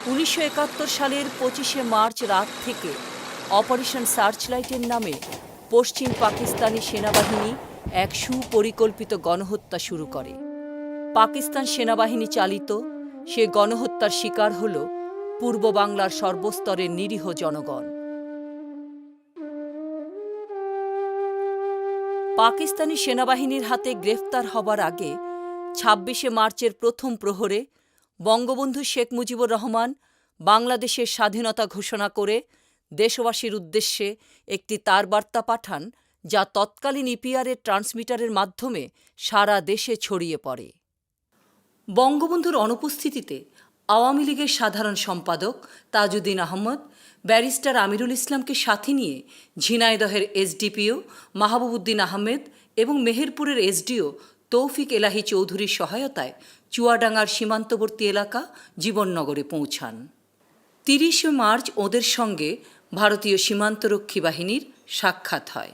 ১৯৭১ সালের ২৫শে মার্চ রাত থেকে অপারেশন সার্চলাইটের নামে পশ্চিম পাকিস্তানি সেনাবাহিনী এক সুপরিকল্পিত গণহত্যা শুরু করে। পাকিস্তান সেনাবাহিনী চালিত সে গণহত্যার শিকার হল পূর্ব বাংলার সর্বস্তরের নিরীহ জনগণ। পাকিস্তানি সেনাবাহিনীর হাতে গ্রেফতার হবার আগে ২৬শে মার্চের প্রথম প্রহরে বঙ্গবন্ধু শেখ মুজিবুর রহমান বাংলাদেশের স্বাধীনতা ঘোষণা করে দেশবাসীর উদ্দেশ্যে একটি তারবার্তা পাঠান, যা তৎকালীন ইপিআরের ট্রান্সমিটারের মাধ্যমে সারা দেশে ছড়িয়ে পড়ে। বঙ্গবন্ধুর অনুপস্থিতিতে আওয়ামী লীগের সাধারণ সম্পাদক তাজউদ্দীন আহমদ ব্যারিস্টার আমিরুল ইসলামকে সাথে নিয়ে ঝিনাইদহের এসডিপিও মাহবুবউদ্দিন আহমেদ এবং মেহেরপুরের এসডিও তৌফিক এলাহী চৌধুরীর সহায়তায় চুয়াডাঙ্গার সীমান্তবর্তী এলাকা জীবননগরে পৌঁছান। ৩০শে মার্চ ওদের সঙ্গে ভারতীয় সীমান্তরক্ষী বাহিনীর সাক্ষাৎ হয়।